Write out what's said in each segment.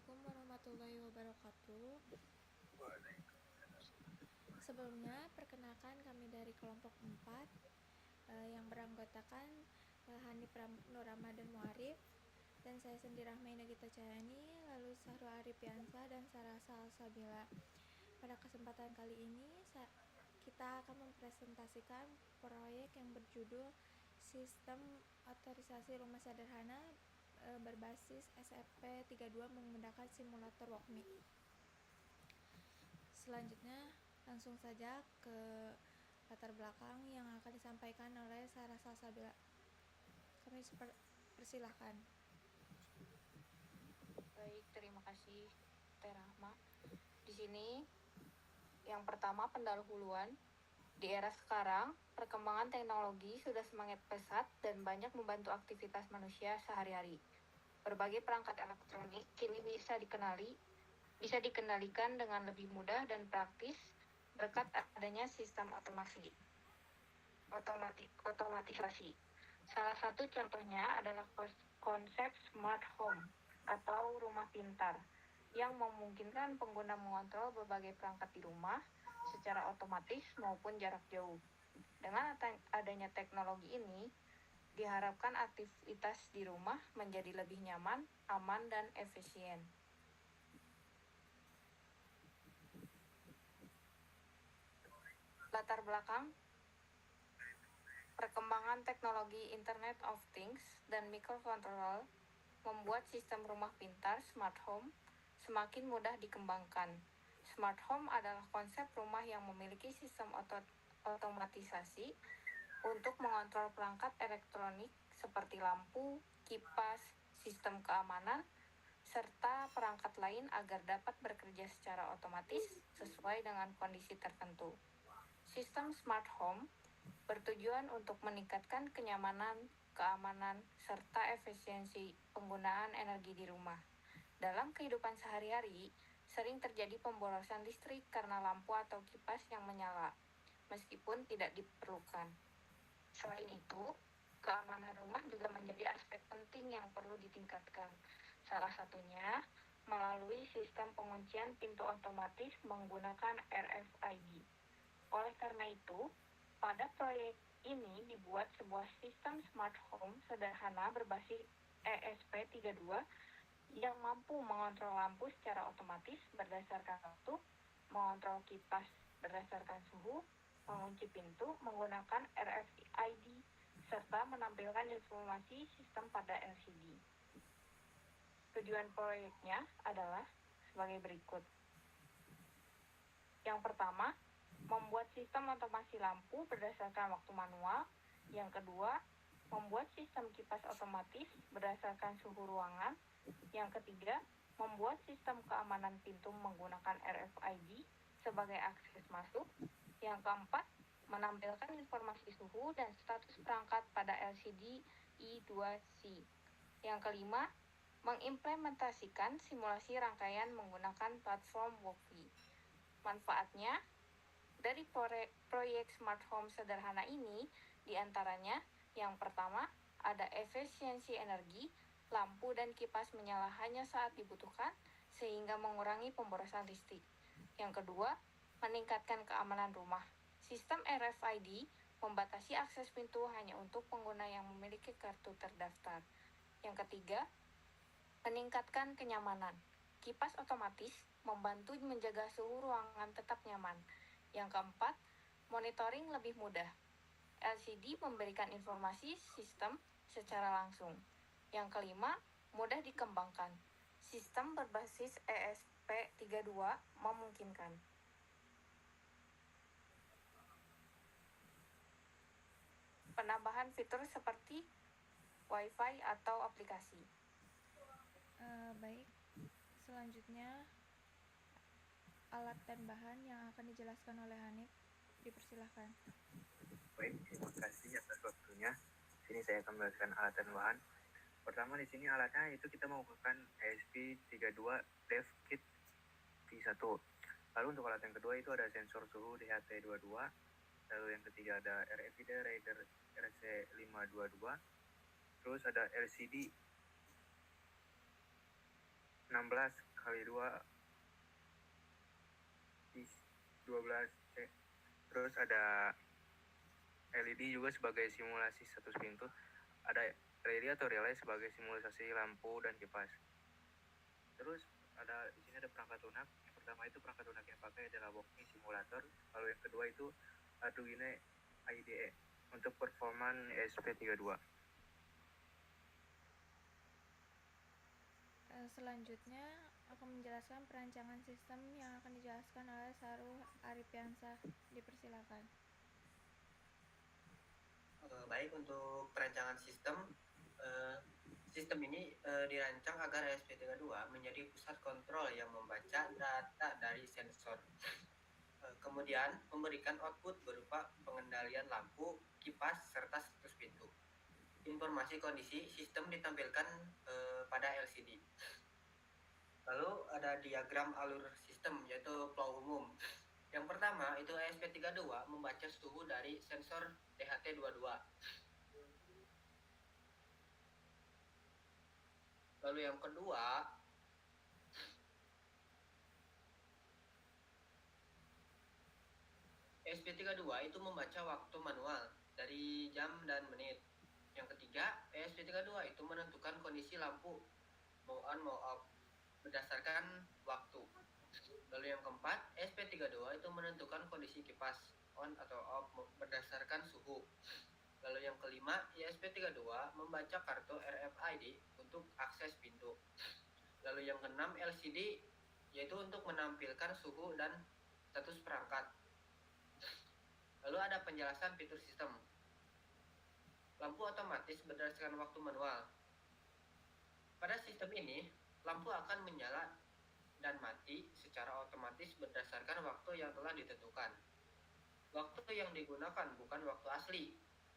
Assalamualaikum warahmatullahi wabarakatuh. Sebelumnya, perkenalkan kami dari kelompok 4 yang beranggotakan Hanif Nur Ramadan Muarif dan saya sendiri Rahmaina Gita Cayani, lalu Sahrul Arifiansa dan Sarah Salsabila. Pada kesempatan kali ini kita akan mempresentasikan proyek yang berjudul Sistem Otorisasi Rumah Sederhana berbasis SFP 32 menggunakan simulator WalkMe. Selanjutnya langsung saja ke latar belakang yang akan disampaikan oleh Sarah Salsabila. Kami persilahkan. Baik, terima kasih Teh Rahma. Di sini yang pertama pendahuluan. Di era sekarang, perkembangan teknologi sudah semakin pesat dan banyak membantu aktivitas manusia sehari-hari. Berbagai perangkat elektronik kini bisa dikendalikan dengan lebih mudah dan praktis berkat adanya sistem otomatisasi. Salah satu contohnya adalah konsep smart home atau rumah pintar yang memungkinkan pengguna mengontrol berbagai perangkat di rumah secara otomatis maupun jarak jauh. Dengan adanya teknologi ini, diharapkan aktivitas di rumah menjadi lebih nyaman, aman, dan efisien. Latar belakang perkembangan teknologi Internet of Things dan microcontroller membuat sistem rumah pintar smart home semakin mudah dikembangkan. Smart home adalah konsep rumah yang memiliki sistem otomatisasi untuk mengontrol perangkat elektronik seperti lampu, kipas, sistem keamanan, serta perangkat lain agar dapat bekerja secara otomatis sesuai dengan kondisi tertentu. Sistem smart home bertujuan untuk meningkatkan kenyamanan, keamanan, serta efisiensi penggunaan energi di rumah. Dalam kehidupan sehari-hari, sering terjadi pemborosan listrik karena lampu atau kipas yang menyala, meskipun tidak diperlukan. Selain itu, keamanan rumah juga menjadi aspek penting yang perlu ditingkatkan. Salah satunya melalui sistem penguncian pintu otomatis menggunakan RFID. Oleh karena itu, pada proyek ini dibuat sebuah sistem smart home sederhana berbasis ESP32 yang mampu mengontrol lampu secara otomatis berdasarkan waktu, mengontrol kipas berdasarkan suhu, mengunci pintu menggunakan RFID, serta menampilkan informasi sistem pada LCD. Tujuan proyeknya adalah sebagai berikut. Yang pertama, membuat sistem otomasi lampu berdasarkan waktu manual. Yang kedua, membuat sistem kipas otomatis berdasarkan suhu ruangan. Yang ketiga, membuat sistem keamanan pintu menggunakan RFID sebagai akses masuk. Yang keempat, menampilkan informasi suhu dan status perangkat pada LCD I2C. Yang kelima, mengimplementasikan simulasi rangkaian menggunakan platform WalkMe. Manfaatnya, dari proyek smart home sederhana ini, diantaranya yang pertama, ada efisiensi energi, lampu dan kipas menyala hanya saat dibutuhkan, sehingga mengurangi pemborosan listrik. Yang kedua, meningkatkan keamanan rumah. Sistem RFID membatasi akses pintu hanya untuk pengguna yang memiliki kartu terdaftar. Yang ketiga, meningkatkan kenyamanan. Kipas otomatis membantu menjaga suhu ruangan tetap nyaman. Yang keempat, monitoring lebih mudah. LCD memberikan informasi sistem secara langsung. Yang kelima, mudah dikembangkan. Sistem berbasis ESP32 memungkinkan. Penambahan fitur seperti Wi-Fi atau aplikasi. Baik, selanjutnya alat dan bahan yang akan dijelaskan oleh Hanif. Dipersilahkan. Baik, terima kasih atas waktunya. Sini saya akan menjelaskan alat dan bahan. Pertama di sini alatnya itu kita menggunakan ESP32 Dev Kit V1. Lalu untuk alat yang kedua itu ada sensor suhu DHT22. Lalu yang ketiga ada RFID Reader RC522. Terus ada LCD 16 K kali 2 12C. Terus ada LED juga sebagai simulasi status pintu. Ada LED atau relay sebagai simulasi lampu dan kipas. Terus di sini ada perangkat lunak. Yang pertama itu perangkat lunak yang pakai adalah Wokmi simulator. Lalu yang kedua itu Arduino IDE untuk performan ESP32. Selanjutnya akan menjelaskan perancangan sistem yang akan dijelaskan oleh Saruh Arifiansah. Dipersilakan. Baik, untuk perancangan sistem ini dirancang agar ESP32 menjadi pusat kontrol yang membaca data dari sensor. Kemudian memberikan output berupa pengendalian lampu, kipas, serta status pintu. Informasi kondisi sistem ditampilkan pada LCD. Lalu ada diagram alur sistem, yaitu flow umum. Yang pertama itu ESP32 membaca suhu dari sensor DHT22. Lalu yang kedua ESP32 itu membaca waktu manual dari jam dan menit. Yang ketiga, ESP32 itu menentukan kondisi lampu mau on mau off berdasarkan waktu. Lalu yang keempat, ESP32 itu menentukan kondisi kipas on atau off berdasarkan suhu. Lalu yang kelima, ESP32 membaca kartu RFID untuk akses pintu. Lalu yang keenam, LCD yaitu untuk menampilkan suhu dan status perangkat. Lalu ada penjelasan fitur sistem. Lampu otomatis berdasarkan waktu manual. Pada sistem ini, lampu akan menyala dan mati secara otomatis berdasarkan waktu yang telah ditentukan. Waktu yang digunakan bukan waktu asli,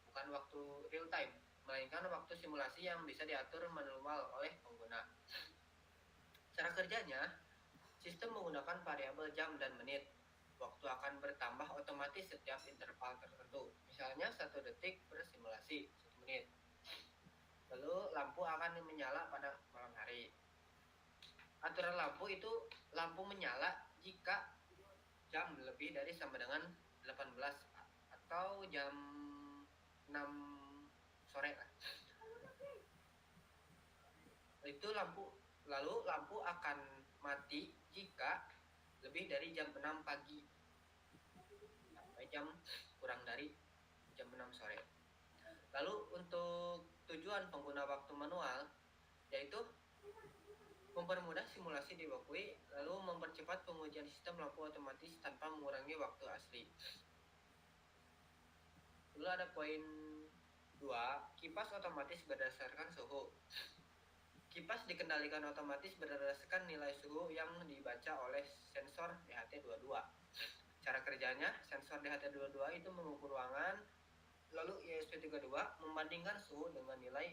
bukan waktu real time, melainkan waktu simulasi yang bisa diatur manual oleh pengguna. Cara kerjanya, sistem menggunakan variabel jam dan menit. Waktu akan bertambah otomatis setiap interval tertentu. Misalnya 1 detik per simulasi, 1 menit. Lalu lampu akan menyala pada malam hari. Aturan lampu itu lampu menyala jika jam lebih dari sama dengan 18 atau jam 6 sore lah. Lalu lampu akan mati jika lebih dari jam 6 pagi sampai kurang dari jam 6 sore. Lalu untuk tujuan pengguna waktu manual yaitu mempermudah simulasi di Wokmi, lalu mempercepat pengujian sistem lampu otomatis tanpa mengurangi waktu asli. Lalu ada poin 2, kipas otomatis berdasarkan suhu. Kipas dikendalikan otomatis berdasarkan nilai suhu yang dibaca oleh sensor DHT22. Cara kerjanya, sensor DHT22 itu mengukur ruangan, lalu ESP32 membandingkan suhu dengan nilai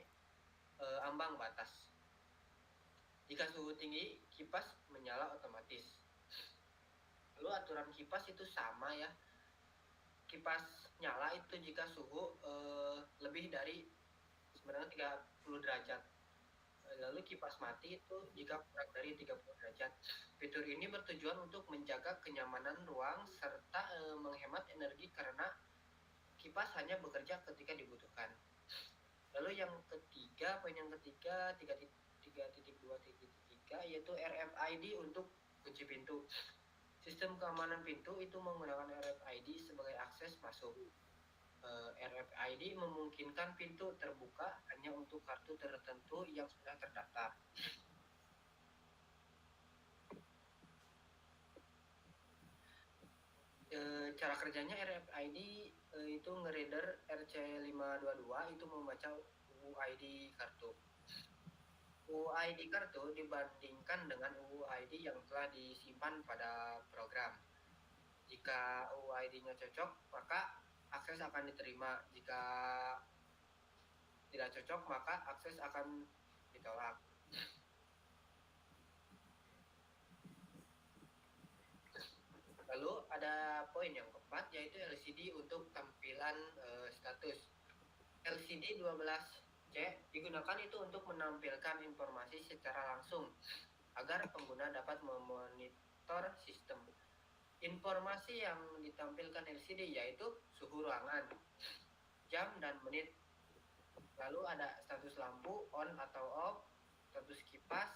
ambang batas. Jika suhu tinggi, kipas menyala otomatis. Lalu aturan kipas itu sama ya. Kipas nyala itu jika suhu lebih dari sebenarnya 30 derajat. Lalu kipas mati itu jika kurang dari 30 derajat. Fitur ini bertujuan untuk menjaga kenyamanan ruang serta menghemat energi karena kipas hanya bekerja ketika dibutuhkan. Lalu yang ketiga, poin yang ketiga 3.2.3 yaitu RFID untuk kunci pintu. Sistem keamanan pintu itu menggunakan RFID sebagai akses masuk. RFID memungkinkan pintu terbuka hanya untuk kartu tertentu yang sudah terdaftar. Cara kerjanya RFID itu ngereader RC522 itu membaca UID kartu. UID kartu dibandingkan dengan UID yang telah disimpan pada program. Jika UID-nya cocok, maka akses akan diterima. Jika tidak cocok, maka akses akan ditolak. Lalu ada poin yang keempat yaitu LCD untuk tampilan status. LCD 12C digunakan itu untuk menampilkan informasi secara langsung agar pengguna dapat memonitor sistem. Informasi yang ditampilkan LCD yaitu suhu ruangan, jam dan menit. Lalu ada status lampu on atau off, status kipas,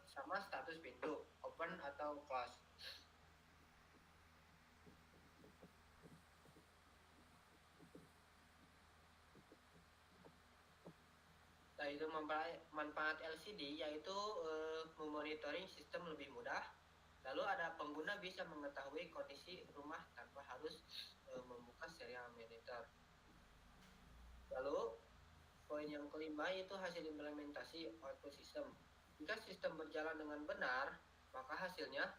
sama status pintu open atau close. Nah, itu manfaat LCD yaitu memonitoring sistem lebih mudah. Lalu ada pengguna bisa mengetahui kondisi rumah tanpa harus membuka serial monitor. Lalu poin yang kelima itu hasil implementasi output system. Jika sistem berjalan dengan benar, maka hasilnya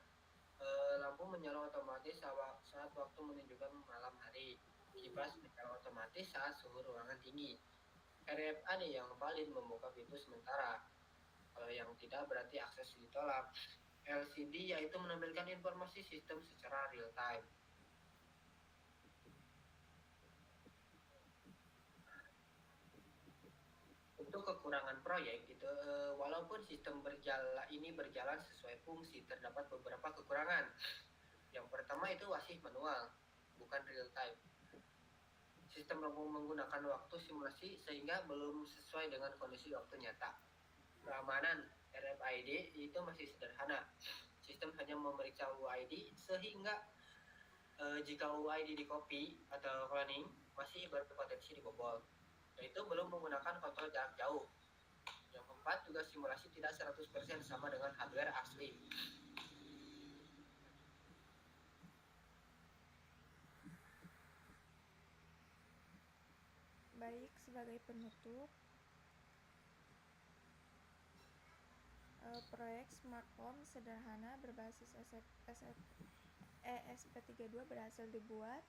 lampu menyala otomatis saat waktu menunjukkan malam hari. Kipas menyala otomatis saat suhu ruangan tinggi. RFID yang valid membuka pintu sementara. Kalau yang tidak berarti akses ditolak. LCD yaitu menampilkan informasi sistem secara real time. Untuk kekurangan proyek itu walaupun sistem berjalan sesuai fungsi, terdapat beberapa kekurangan. Yang pertama itu masih manual, bukan real time. Sistem menggunakan waktu simulasi sehingga belum sesuai dengan kondisi waktu nyata. Keamanan RFID itu masih sederhana. Sistem hanya memeriksa UID sehingga jika UID di copy atau cloning masih berpotensi dibobol. Yaitu belum menggunakan kontrol jarak jauh. Yang keempat juga simulasi tidak 100% sama dengan hardware asli. Baik, sebagai penutup, proyek Smart Home sederhana berbasis ESP32 berhasil dibuat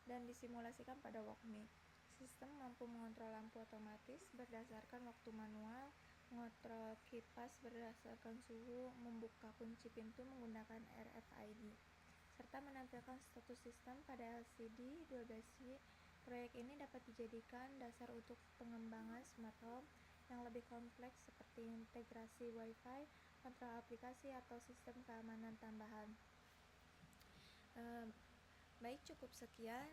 dan disimulasikan pada WalkMe. Sistem mampu mengontrol lampu otomatis berdasarkan waktu manual, mengontrol kipas berdasarkan suhu, membuka kunci pintu menggunakan RFID, serta menampilkan status sistem pada LCD 12 Proyek ini dapat dijadikan dasar untuk pengembangan smart home yang lebih kompleks seperti integrasi Wi-Fi, kontrol aplikasi, atau sistem keamanan tambahan. Baik, cukup sekian.